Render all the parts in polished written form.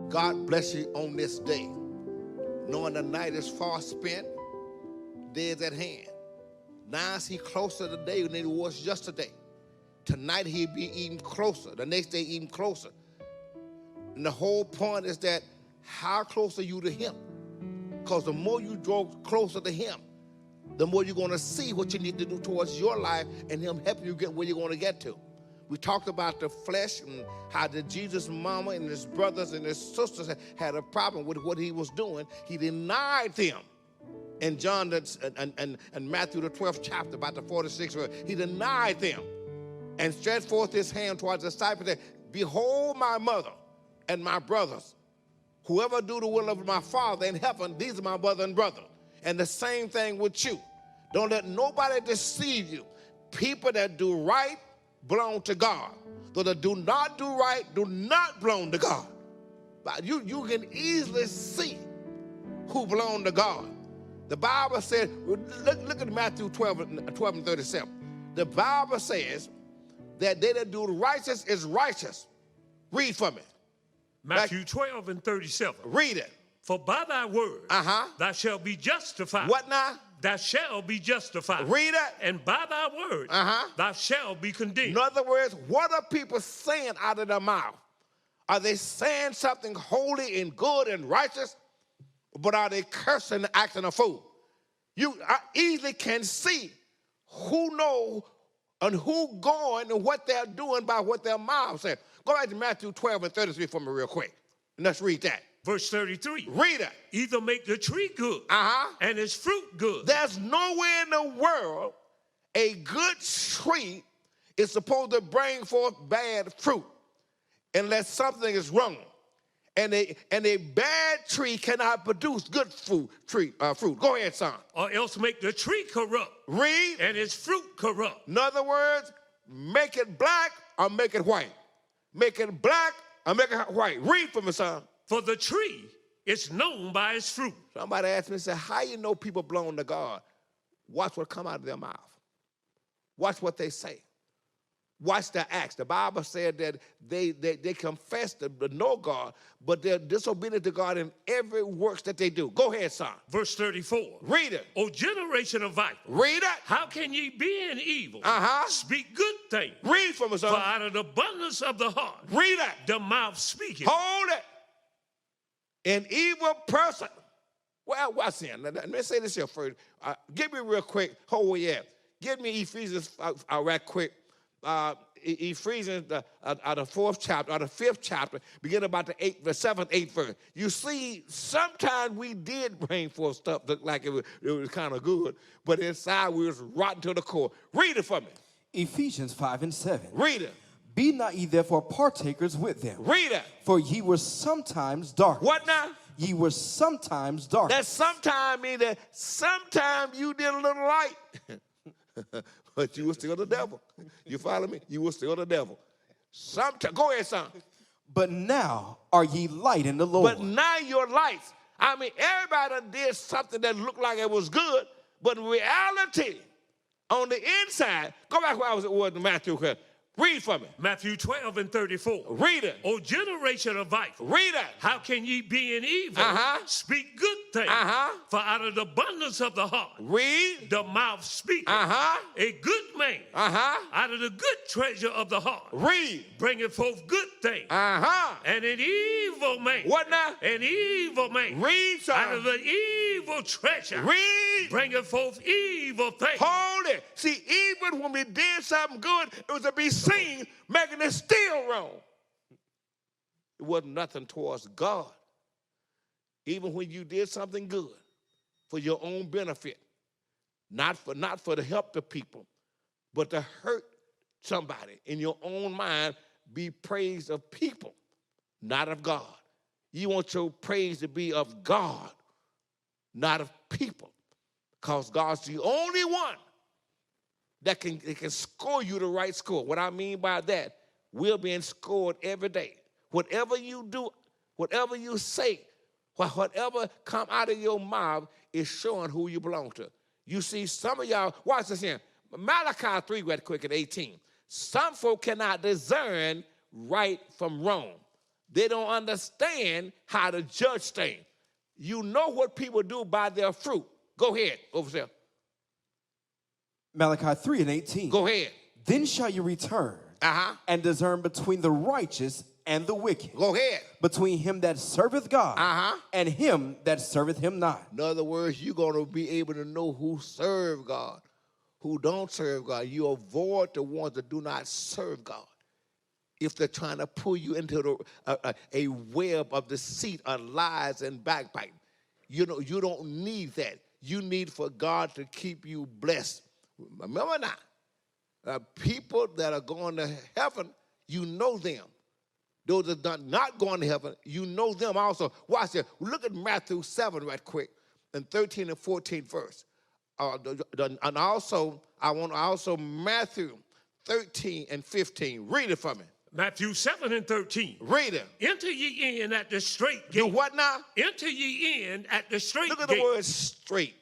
God bless you on this day, knowing the night is far spent, day is at hand. Now is he closer today than he was yesterday. Tonight he'll be even closer, the next day even closer. And the whole point is that how close are you to him? Because the more you draw closer to him, the more you're going to see what you need to do towards your life and him helping you get where you're going to get to. We talked about the flesh and how the Jesus mama and his brothers and his sisters had a problem with what he was doing. He denied them. In John and Matthew the 12th chapter, about the 46th verse, he denied them and stretched forth his hand towards the disciples and said, behold my mother and my brothers. Whoever do the will of my Father in heaven, these are my mother and brother. And the same thing with you. Don't let nobody deceive you. People that do right belong to God. Those that do not do right do not belong to God. But you can easily see who belong to God. The Bible says, look at Matthew 12 and 37. The Bible says that they that do righteous is righteous. Read for me. Matthew 12 and 37. Read it. For by thy word thou shalt be justified. What now? Thou shalt be justified. Read it. And by thy word thou shalt be condemned. In other words, what are people saying out of their mouth? Are they saying something holy and good and righteous? But are they cursing and acting a fool? You easily can see who know and who going and what they're doing by what their mouths say. Go back to Matthew 12 and 33 for me real quick. And let's read that. Verse 33. Read it. Either make the tree good and its fruit good. There's nowhere in the world a good tree is supposed to bring forth bad fruit unless something is wrong. And a bad tree cannot produce good fruit. Go ahead, son. Or else make the tree corrupt. Read. And its fruit corrupt. In other words, make it black or make it white. Make it black or make it white. Read for me, son. For the tree is known by its fruit. Somebody asked me, said, how you know people belong to God? Watch what come out of their mouth. Watch what they say. Watch their acts. The Bible said that they confess to know God, but they're disobedient to God in every works that they do. Go ahead, son. Verse 34. Read it. O generation of vipers. Read it. How can ye be in evil? Speak good things. Read from us, son. For out of the abundance of the heart. Read it. The mouth speaketh. Hold it. An evil person. Well, what's in? Let me say this here first. Give me real quick. Hold where you at. Give me Ephesians right quick. Ephesians, the 4th chapter, or the 5th chapter, begin about the 7th, 8th verse. You see, sometimes we did bring forth stuff that looked like it was kind of good, but inside we was rotten to the core. Read it for me. Ephesians 5 and 7. Read it. Be not ye therefore partakers with them. Read it. For ye were sometimes darkness. What now? Ye were sometimes darkness. That sometime means that sometime you did a little light. But you were still the devil. You follow me? You were still the devil. Go ahead, son. But now are ye light in the Lord. But now you're light. I mean, everybody did something that looked like it was good, but in reality, on the inside, go back where I was in Matthew. Read for me. Matthew 12 and 34. Read it. O generation of vipers. Read it. How can ye be in evil? Speak good things. For out of the abundance of the heart. Read. The mouth speaketh. A good man. Out of the good treasure of the heart. Read. Bringeth forth good things. And an evil man. What now? An evil man. Read, son. Out of the evil treasure. Read. Bringeth forth evil things. Hold it. See, even when we did something good, it was to be seen, making it still wrong. It wasn't nothing towards God. Even when you did something good for your own benefit, not for to help the people, but to hurt somebody in your own mind, be praise of people, not of God. You want your praise to be of God, not of people, because God's the only one that can score you the right score. What I mean by that, we're being scored every day. Whatever you do, whatever you say, whatever come out of your mouth is showing who you belong to. You see, some of y'all, watch this here. Malachi 3 real quick at 18. Some folk cannot discern right from wrong. They don't understand how to judge things. You know what people do by their fruit. Go ahead, overseer. Malachi 3:18. Go ahead. Then shall you return and discern between the righteous and the wicked. Go ahead. Between him that serveth God and him that serveth him not. In other words, you're going to be able to know who serve God, who don't serve God. You avoid the ones that do not serve God. If they're trying to pull you into a web of deceit, of lies and backbiting. You don't need that. You need for God to keep you blessed. Remember now, people that are going to heaven, you know them. Those that are not going to heaven, you know them also. Watch this. Look at Matthew 7 right quick, and 13 and 14 verse. And also, I want Matthew 13 and 15. Read it for me. Matthew 7 and 13. Read it. Enter ye in at the straight gate. Do what now? Enter ye in at the straight gate. Look at the word straight.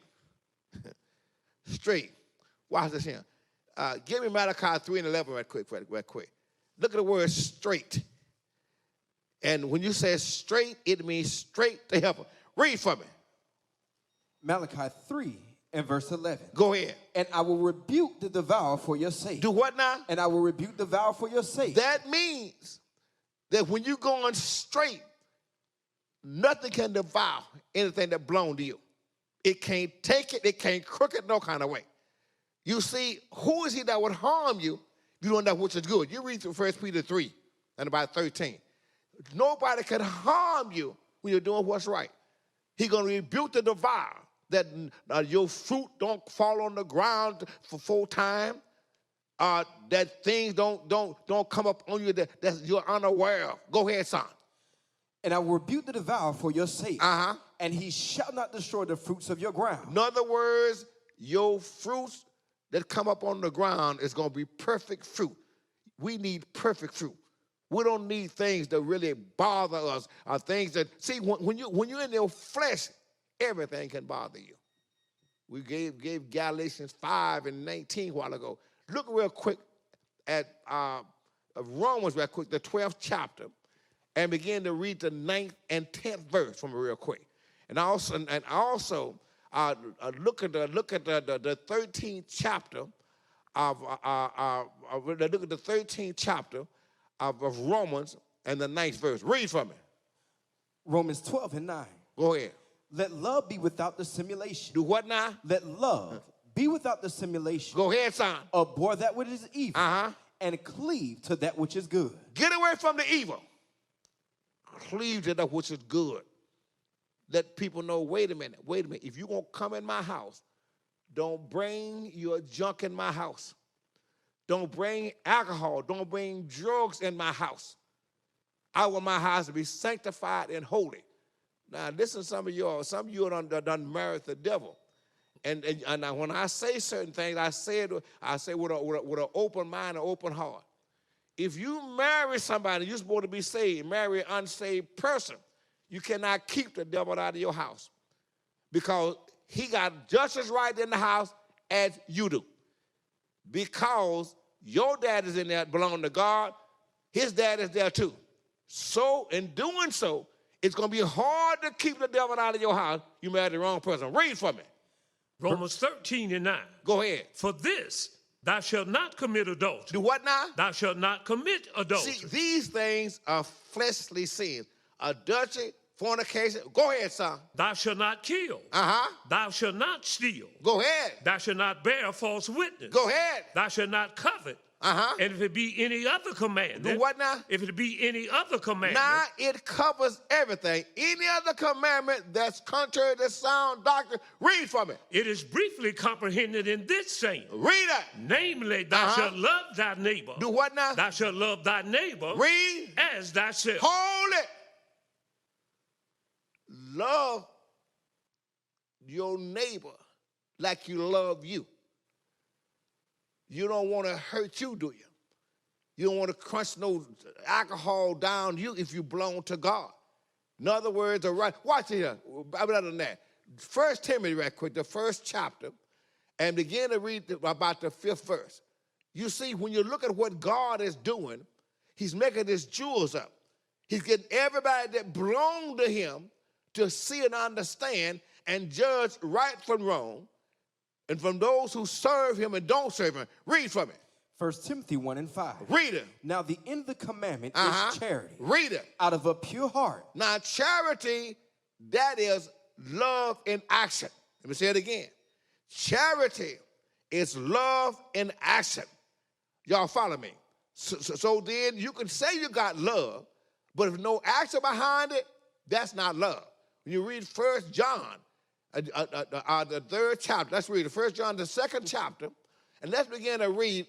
Straight. Watch this here. Give me Malachi 3 and 11 right quick. Look at the word straight. And when you say straight, it means straight to heaven. Read for me. Malachi 3 and verse 11. Go ahead. And I will rebuke the devourer for your sake. Do what now? And I will rebuke the devourer for your sake. That means that when you're going straight, nothing can devour anything that belongs to you. It can't take it. It can't crook it no kind of way. You see, who is he that would harm you if you don't know which is good? You read through 1 Peter 3 and about 13. Nobody can harm you when you're doing what's right. He's going to rebuke the devourer, that your fruit don't fall on the ground for full time, that things don't come up on you that you're unaware of. Go ahead, son. And I will rebuke the devourer for your sake, and he shall not destroy the fruits of your ground. In other words, your fruits that come up on the ground is going to be perfect fruit. We need perfect fruit. We don't need things that really bother us, or things that, see, when you're in your flesh, everything can bother you. We gave Galatians 5 and 19 a while ago. Look real quick at Romans real quick, the 12th chapter, and begin to read the 9th and 10th verse from it real quick. And also look at the 13th chapter of look at the 13th chapter of Romans and the 9th verse. Read from it. Romans 12 and 9. Go ahead. Let love be without dissimulation. Do what now? Let love be without dissimulation. Go ahead, son. Abhor that which is evil, and cleave to that which is good. Get away from the evil. Cleave to that which is good. Let people know, wait a minute. If you're going to come in my house, don't bring your junk in my house. Don't bring alcohol. Don't bring drugs in my house. I want my house to be sanctified and holy. Now, listen, some of you done married the devil. And when I say certain things, I say with an open mind and open heart. If you marry somebody, you're supposed to be saved. Marry an unsaved person. You cannot keep the devil out of your house, because he got just as right in the house as you do. Because your dad is in there, belong to God, his dad is there too. So in doing so, it's going to be hard to keep the devil out of your house. You married the wrong person. Read for me. Romans 13 and 9. Go ahead. For this, thou shalt not commit adultery. Do what now? Thou shalt not commit adultery. See, these things are fleshly sins. Adultery, fornication. Go ahead, son. Thou shalt not kill. Thou shalt not steal. Go ahead. Thou shalt not bear false witness. Go ahead. Thou shalt not covet. And if it be any other commandment. Do what now? If it be any other commandment. Now it covers everything. Any other commandment that's contrary to sound doctrine, read from it. It is briefly comprehended in this saying. Read it. Namely, thou shalt love thy neighbor. Do what now? Thou shalt love thy neighbor. Read. As thyself. Hold it. Love your neighbor like you love you. You don't want to hurt you, do you? You don't want to crunch no alcohol down you if you belong to God. In other words, watch it here. Other than that, 1 Timothy, right quick, the 1st chapter, and begin to read about the 5th verse. You see, when you look at what God is doing, he's making his jewels up. He's getting everybody that belong to him to see and understand and judge right from wrong, and from those who serve him and don't serve him. Read from it. 1 Timothy 1:5. Read it. Now the end of the commandment is charity. Read it. Out of a pure heart. Now charity, that is love in action. Let me say it again. Charity is love in action. Y'all follow me? So then you can say you got love, but if no action behind it, that's not love. When you read 1 John, the 3rd chapter, let's read it. 1 John, the 2nd chapter, and let's begin to read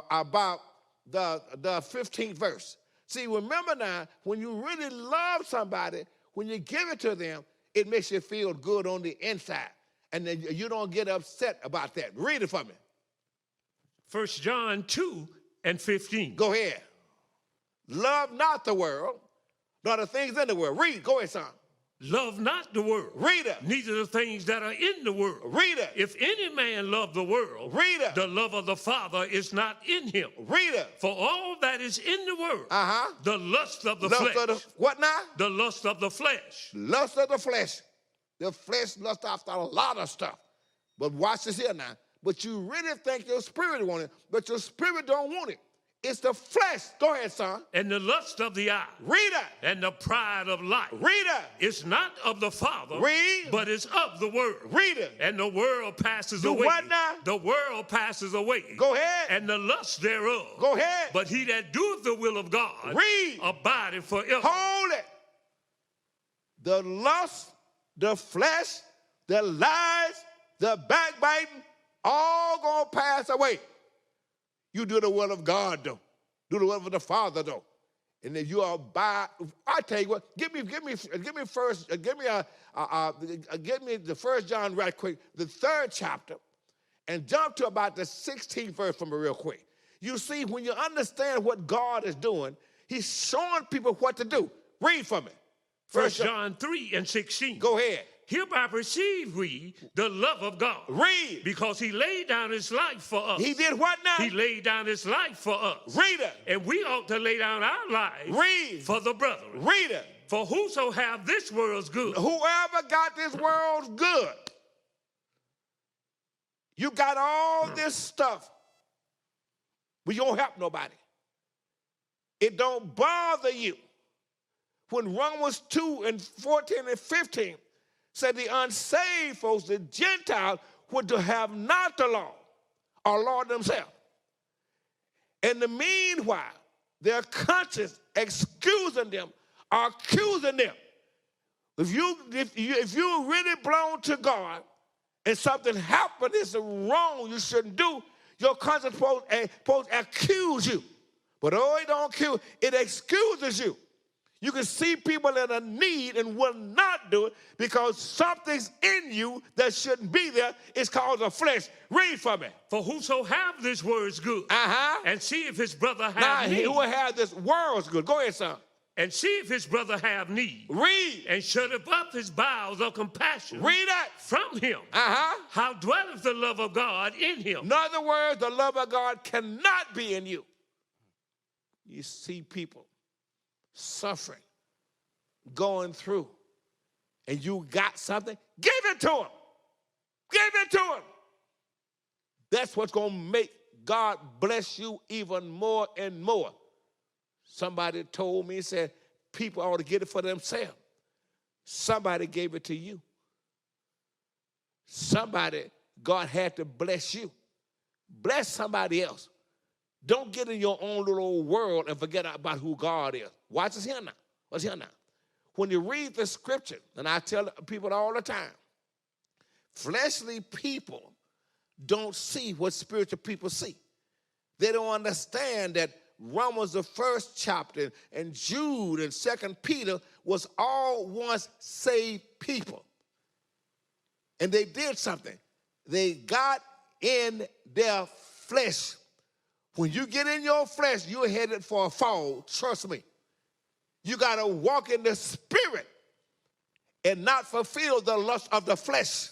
about the 15th verse. See, remember now, when you really love somebody, when you give it to them, it makes you feel good on the inside. And then you don't get upset about that. Read it for me. 1 John 2:15. Go ahead. Love not the world, nor the things in the world. Read. Go ahead, son. Love not the world. Read it. Neither the things that are in the world. Read it. If any man love the world, read it. The love of the Father is not in him. Read it. For all that is in the world, the lust of the lust flesh. Of the, what now? The lust of the flesh. Lust of the flesh. The flesh lusts after a lot of stuff. But watch this here now. But you really think your spirit want it, but your spirit don't want it. It's the flesh. Go ahead, son. And the lust of the eye. Read it. And the pride of life. Read it. It's not of the Father. Read. But it's of the world. Read it. And the world passes away. What now? The world passes away. Go ahead. And the lust thereof. Go ahead. But he that doeth the will of God. Read. Abideth forever. Hold it. The lust, the flesh, the lies, the backbiting, all gonna pass away. You do the will of God, though. Do the will of the Father, though. And then you abide. I tell you what. Give me the 1 John right quick, the 3rd chapter, and jump to about the 16th verse from it real quick. You see, when you understand what God is doing, He's showing people what to do. Read from it. 1 John 3:16. Go ahead. Hereby perceive we the love of God. Read. Because he laid down his life for us. He did what now? He laid down his life for us. Read it. And we ought to lay down our lives for the brethren. Read it. For whoso have this world's good. Whoever got this world's good. You got all this stuff, but you don't help nobody. It don't bother you. When Romans 2:14 and 15 said the unsaved folks, the Gentiles, were to have not the law or law themselves. In the meanwhile, their conscience excusing them or accusing them. If you really belong to God and something happened that's wrong you shouldn't do, your conscience supposed to accuse you. But it don't accuse, it excuses you. You can see people in a need and will not do it because something's in you that shouldn't be there. It's called the flesh. Read from it. For whoso have this world's good, and see if his brother have need. Who have this world's good. Go ahead, son. And see if his brother have need. Read. And shut up his bowels of compassion. Read that. From him. How dwelleth the love of God in him? In other words, the love of God cannot be in you. You see people suffering, going through, and you got something, give it to him. Give it to him. That's what's going to make God bless you even more and more. Somebody told me, said, people ought to get it for themselves. Somebody gave it to you. Somebody, God had to bless you. Bless somebody else. Don't get in your own little world and forget about who God is. Watch this here now. Watch here now. When you read the scripture, and I tell people all the time, fleshly people don't see what spiritual people see. They don't understand that Romans, the 1st chapter, and Jude and 2 Peter was all once saved people. And they did something. They got in their flesh. When you get in your flesh, you're headed for a fall. Trust me. You got to walk in the spirit and not fulfill the lust of the flesh.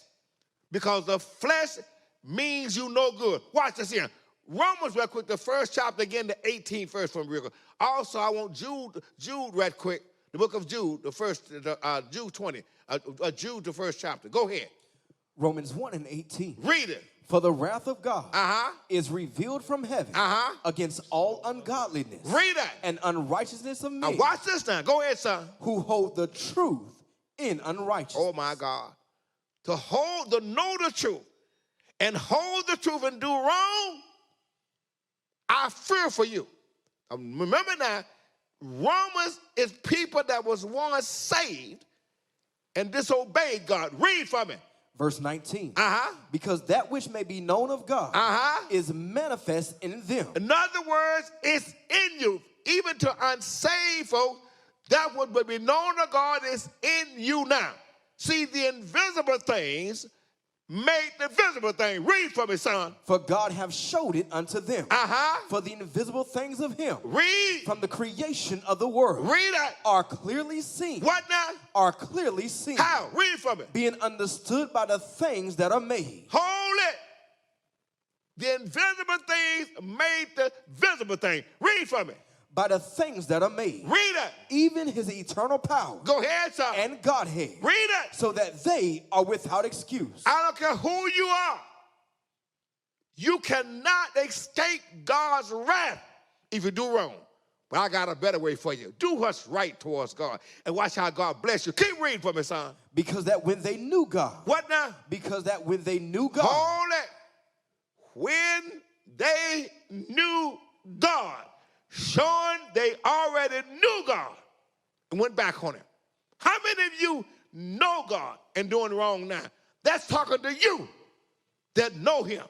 Because the flesh means you no good. Watch this here. Romans, real quick, the 1st chapter, again, the 18th verse from real quick. Also, I want Jude right quick, The book of Jude, Jude 20, Jude, the first chapter. Go ahead. Romans 1:18. Read it. For the wrath of God is revealed from heaven against all ungodliness. Read that. And unrighteousness of men. Now watch this now. Go ahead, son. Who hold the truth in unrighteousness. Oh, my God. To know the truth and hold the truth and do wrong, I fear for you. Remember now, Romans is people that was once saved and disobeyed God. Read from it. Verse 19. Because that which may be known of God is manifest in them. In other words, it's in you. Even to unsaved folk, that what would be known of God is in you now. See, the invisible things made the visible thing. Read for me, son. For God hath showed it unto them. For the invisible things of him. Read. From the creation of the world. Read that. Are clearly seen. What now? Are clearly seen. How? Read from it. Being understood by the things that are made. Hold it. The invisible things made the visible thing. Read from it. By the things that are made. Read it. Even his eternal power. Go ahead, son. And Godhead. Read it. So that they are without excuse. I don't care who you are. You cannot escape God's wrath if you do wrong. But I got a better way for you. Do what's right towards God. And watch how God bless you. Keep reading for me, son. Because that when they knew God. What now? Because that when they knew God. Hold it. When they knew God. Showing they already knew God and went back on him. How many of you know God and doing wrong now? That's talking to you that know him,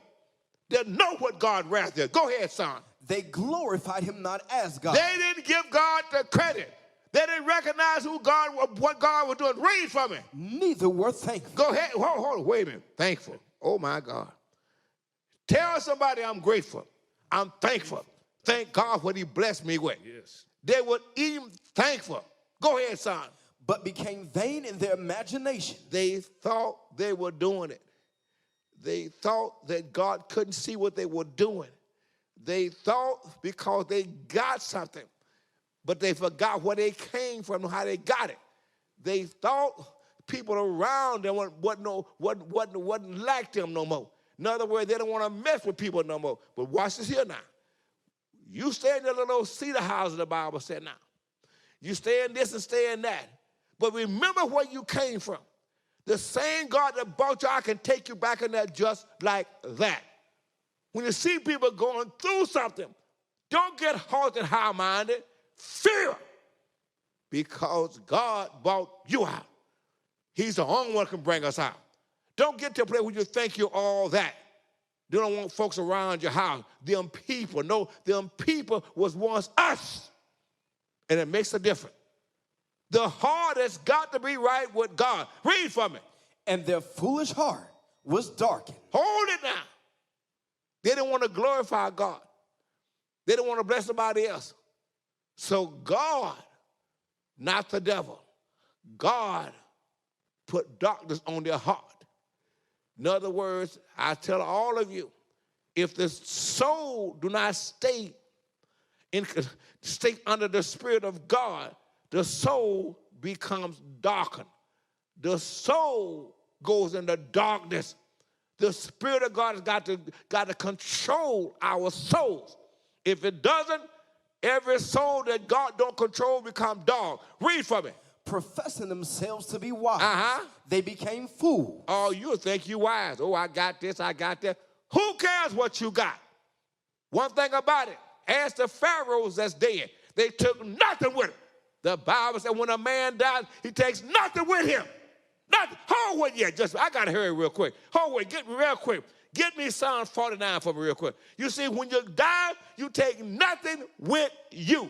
that know what God's wrath is. Go ahead, son. They glorified him not as God. They didn't give God the credit. They didn't recognize what God was doing. Read from it. Neither were thankful. Go ahead. Hold on. Wait a minute. Thankful. Oh, my God. Tell somebody I'm grateful. I'm thankful. Thank God what he blessed me with. Yes. They were even thankful. Go ahead, son. But became vain in their imagination. They thought they were doing it. They thought that God couldn't see what they were doing. They thought because they got something, but they forgot where they came from and how they got it. They thought people around them wasn't like them no more. In other words, they don't want to mess with people no more. But watch this here now. You stay in the little cedar house, the Bible said now. You stay in this and stay in that. But remember where you came from. The same God that brought you, I can take you back in there just like that. When you see people going through something, don't get halted, high-minded. Fear. Because God brought you out. He's the only one who can bring us out. Don't get to a place where you think you're all that. You don't want folks around your house. Them people. No, them people was once us. And it makes a difference. The heart has got to be right with God. Read from it. And their foolish heart was darkened. Hold it now. They didn't want to glorify God. They didn't want to bless somebody else. So God, not the devil, God put darkness on their heart. In other words, I tell all of you, if the soul do not stay under the Spirit of God, the soul becomes darkened. The soul goes into darkness. The Spirit of God has got to control our souls. If it doesn't, every soul that God don't control becomes dark. Read from it. Professing themselves to be wise, they became fools. Oh, you think you wise. Oh, I got this, I got that. Who cares what you got? One thing about it, ask the pharaohs that's dead. They took nothing with them. The Bible said when a man dies, he takes nothing with him. Nothing. Hold wait yet. I got to hurry real quick. Hold wait. Get me real quick. Get me Psalm 49 for me real quick. You see, when you die, you take nothing with you.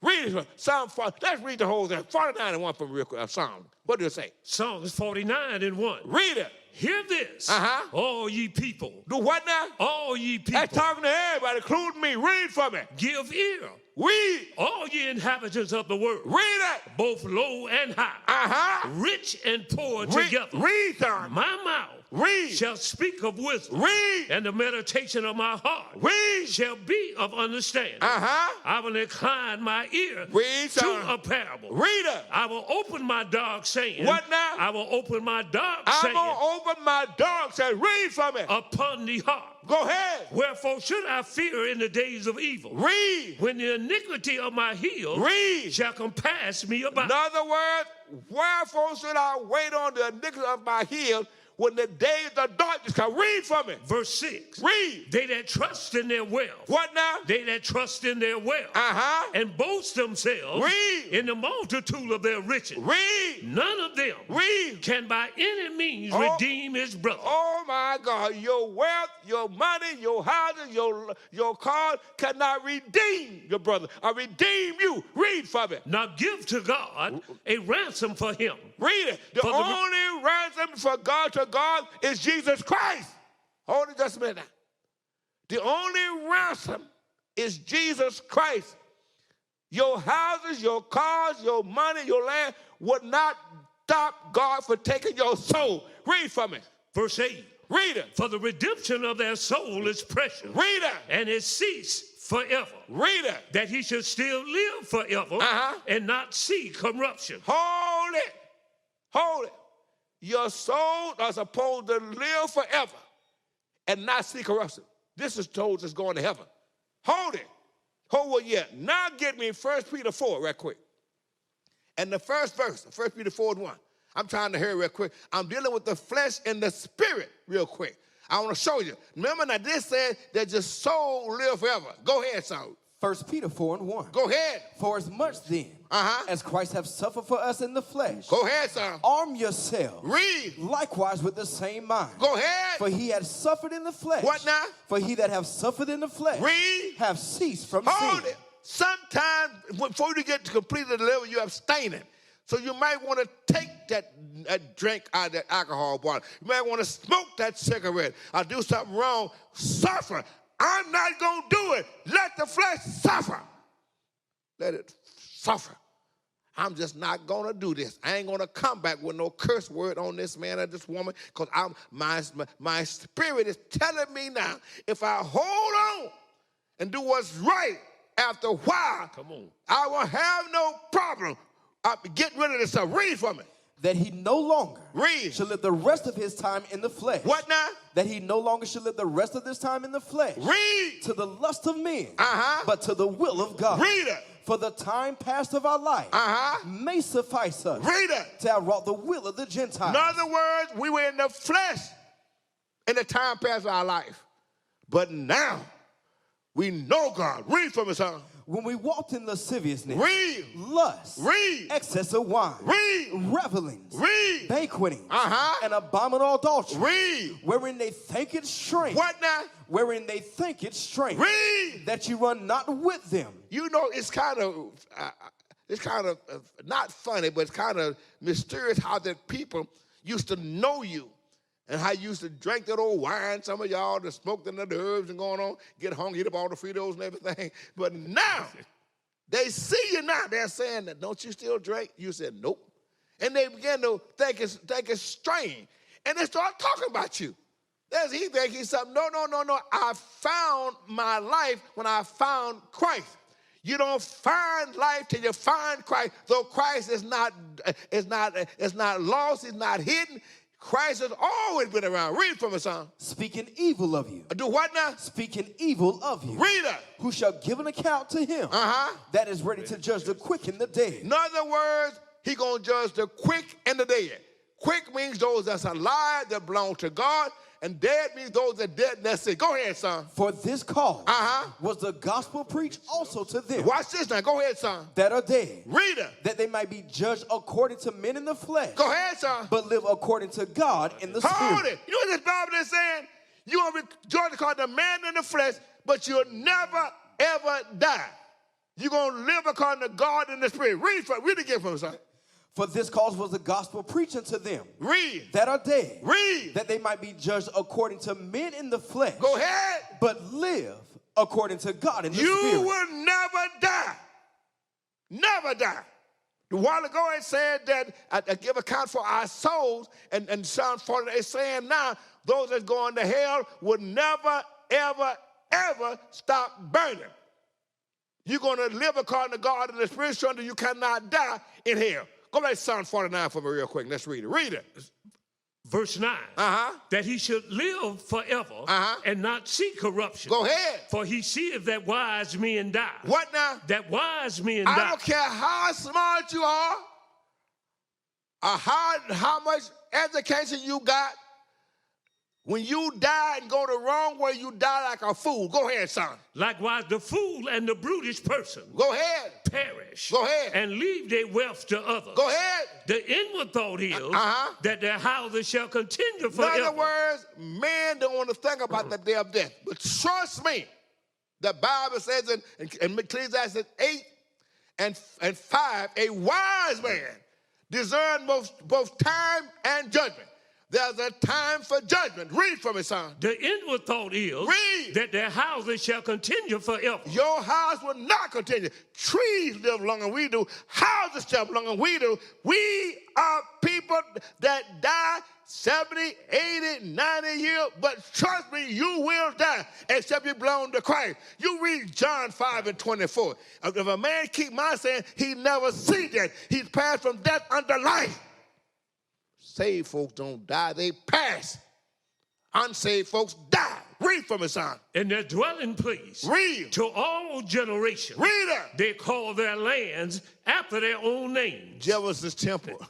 Read it. Psalm 40. Let's read the whole thing. 49 and 1 for me real quick. Psalm. What do it say? Psalms 49 and 1. Read it. Hear this, all ye people. Do what now? All ye people. That's talking to everybody, including me. Read from it. Give ear. Read. All ye inhabitants of the world. Read it. Both low and high. Rich and poor together. Read, son. My mouth. Read. Shall speak of wisdom. Read. And the meditation of my heart. Read. Shall be of understanding. I will incline my ear to a parable. Read it. I will open my dark saying. What now? I will open my dark saying. I'm going to open my dark saying. Read from it. Upon the heart. Go ahead. Wherefore should I fear in the days of evil? Read. When the iniquity of my heel shall compass me about. In other words, wherefore should I wait on the iniquity of my heel when the days of darkness come? Read from it. Verse 6. Read. They that trust in their wealth. What now? They that trust in their wealth. And boast themselves in the multitude of their riches. Read. None of them can by any means redeem his brother. Oh my God. Your wealth, your money, your houses, your cars cannot redeem your brother or redeem you. Read from it. Now give to God a ransom for him. Read it. The only ransom for God to God is Jesus Christ. Hold it just a minute now. The only ransom is Jesus Christ. Your houses, your cars, your money, your land would not stop God for taking your soul. Read from it. Verse 8. Read it. For the redemption of their soul is precious. Read it. And it cease forever. Read it. That he should still live forever and not see corruption. Hold it. Hold it. Your soul are supposed to live forever and not see corruption. This is told us going to heaven. Hold it. Hold it yet. Now get me 1 Peter 4 real quick. And the first verse, 1 Peter 4:1. I'm trying to hurry real quick. I'm dealing with the flesh and the spirit real quick. I want to show you. Remember now this said that your soul live forever. Go ahead, son. 1 Peter 4:1. Go ahead. For as much then as Christ hath suffered for us in the flesh. Go ahead, son. Arm yourselves. Read. Likewise with the same mind. Go ahead. For he had suffered in the flesh. What now? For he that hath suffered in the flesh. Read. Have ceased from Hold sin. it. Sometimes before you get to completely level, you're abstaining. So you might want to take that drink out of that alcohol bottle. You might want to smoke that cigarette or do something wrong. Suffer. I'm not going to do it. Let the flesh suffer. Let it suffer. I'm just not going to do this. I ain't going to come back with no curse word on this man or this woman because my spirit is telling me now, if I hold on and do what's right after a while, I will have no problem. Get rid of this stuff. Read from it. That he no longer should live the rest of his time in the flesh. What now? That he no longer should live the rest of this time in the flesh. Read. To the lust of men, but to the will of God. Read it. For the time past of our life may suffice us Read it. to have wrought the will of the Gentiles. In other words, we were in the flesh in the time past of our life. But now we know God. Read from it, son. When we walked in lasciviousness, lust, excess of wine, revelings, banquetings, and abominable adultery, wherein they think it strange. What now? Wherein they think it strange that you run not with them. You know, it's kind of not funny, but it's kind of mysterious how that people used to know you. And how you used to drink that old wine, some of y'all that smoked the herbs and going on, get hungry, eat up all the Fritos and everything. But now, they see you now. They're saying that, don't you still drink? You said, nope. And they begin to think it's strange. And they start talking about you. He thinks he's something. No. I found my life when I found Christ. You don't find life till you find Christ. Though Christ is not lost, he's not hidden. Christ has always been around. Read from it, son. Speaking evil of you. Do what now? Speaking evil of you. Read it. Who shall give an account to him that is ready to judge the quick and the dead. In other words, he going to judge the quick and the dead. Quick means those that's alive that belong to God, and dead means those that dead that's it. Go ahead, son. For this cause was the gospel preached also to them. Watch this now. Go ahead, son. That are dead. Read it. That they might be judged according to men in the flesh. Go ahead, son. But live according to God in the spirit. Hold it. You know what this Bible is saying? You are judged according to man in the flesh, but you'll never, ever die. You're going to live according to God in the spirit. Read again from it, son. For this cause was the gospel preached unto them. Read. That are dead. Read. That they might be judged according to men in the flesh. Go ahead. But live according to God in the Spirit. You will never die. Never die. A while ago it said that I give account for our souls, and Psalm 40 is saying now those that go into hell will never, ever, ever stop burning. You're going to live according to God in the Spirit, so that you cannot die in hell. Go back to Psalm 49 for me real quick. Let's read it. Read it. Verse 9, that he should live forever and not see corruption. Go ahead. For he seeth that wise men die. What now? That wise men die. I don't care how smart you are or how much education you got. When you die and go the wrong way, you die like a fool. Go ahead, son. Likewise, the fool and the brutish person go ahead. Perish. Go ahead. And leave their wealth to others. Go ahead. The inward thought is that their houses shall continue forever. In other words, man don't want to think about the day of death. But trust me, the Bible says in Ecclesiastes 8 and 5, a wise man discerns both time and judgment. There's a time for judgment. Read for me, son. The inward thought is that their houses shall continue forever. Your house will not continue. Trees live longer than we do. Houses live longer than we do. We are people that die 70, 80, 90 years, but trust me, you will die except you belong to Christ. You read John 5 and 24. If a man keep my saying, he never see death. He's passed from death unto life. Saved folks don't die, they pass. Unsaved folks die. Read from his son. In their dwelling place. Read. To all generations. Read it. They call their lands after their own names. Jefferson's Temple.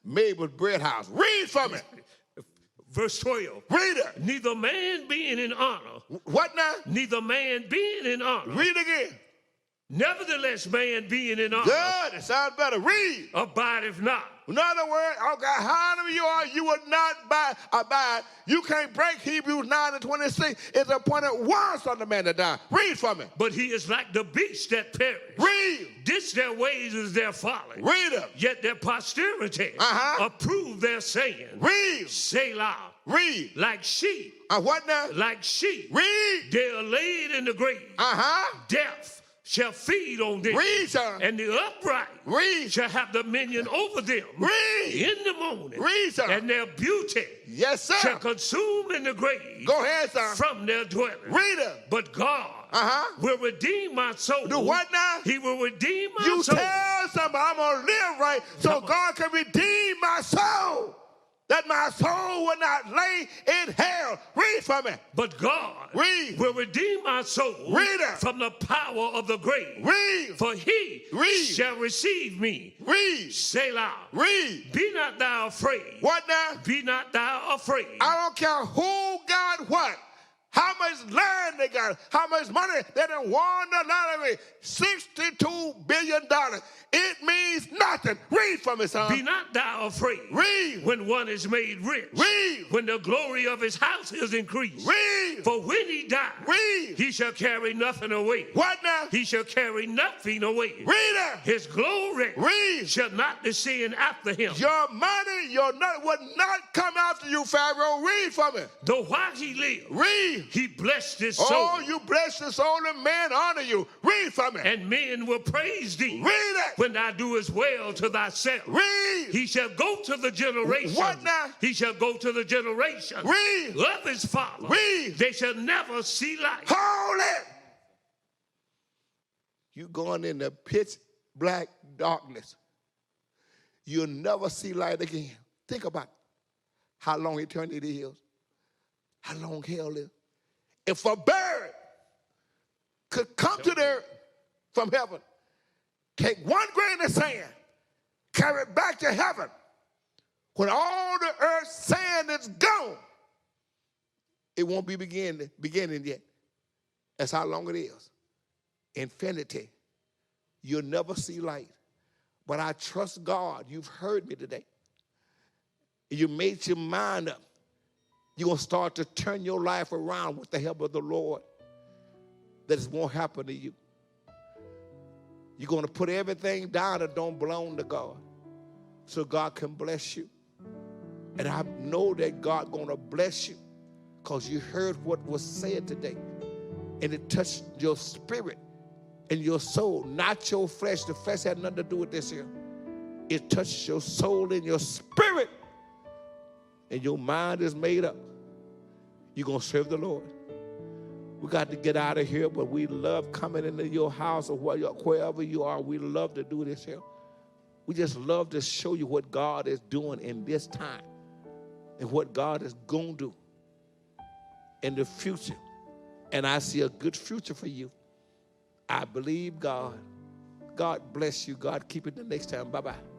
Mabel's Bread House. Read from it. Verse 12. Read it. Neither man being in honor. What now? Neither man being in honor. Read again. Nevertheless, man being in honor. Good. It sounds better. Read. Abideth not. In other words, okay, however you are, you will not abide. You can't break Hebrews 9 and 26. It's appointed once on the man to die. Read from it. But he is like the beasts that perish. Read. This their ways is their folly. Read them. Yet their posterity approve their saying. Read. Selah. Read. Like sheep. What now? Like sheep. Read. They are laid in the grave. Death shall feed on them. Read, son. And the upright shall have dominion over them. Read. In the morning. Read, son. And their beauty shall consume in the grave. Go ahead, son. From their dwelling. Read it. But God will redeem my soul. Do what now? He will redeem my soul. You tell somebody I'm going to live right so God can redeem my soul. That my soul will not lay in hell. Read from it. But God will redeem my soul from the power of the grave. Read. For he shall receive me. Read. Selah. Read. Be not thou afraid. What now? Be not thou afraid. I don't care who got what. How much land they got, how much money they done won the lottery, $62 billion. It means nothing. Read from it, son. Be not thou afraid. Read. When one is made rich. Read. When the glory of his house is increased. Read. For when he dies, he shall carry nothing away. What now? He shall carry nothing away. Read it. His glory shall not descend after him. Your money, your nut would not come after you, Pharaoh. Read from it. Though while he lived, he blessed his soul. Oh, you bless his soul and men honor you. Read from it. And men will praise thee. Read it. When thou doest well to thyself. Read. He shall go to the generation. What now? He shall go to the generation. Read. Of his father. Read. They shall never see light. Hold it. You going in the pitch black darkness. You'll never see light again. Think about how long eternity is. How long hell is. If a bird could come to the earth from heaven, take one grain of sand, carry it back to heaven, when all the earth's sand is gone, it won't be beginning yet. That's how long it is. Infinity. You'll never see light. But I trust God. You've heard me today. You made your mind up. You're going to start to turn your life around with the help of the Lord. That won't happen to you. You're going to put everything down that don't belong to God so God can bless you. And I know that God's going to bless you because you heard what was said today. And it touched your spirit and your soul, not your flesh. The flesh had nothing to do with this here. It touched your soul and your spirit. And your mind is made up. You're going to serve the Lord. We got to get out of here, but we love coming into your house or wherever you are. We love to do this here. We just love to show you what God is doing in this time and what God is going to do in the future. And I see a good future for you. I believe God. God bless you. God keep it the next time. Bye-bye.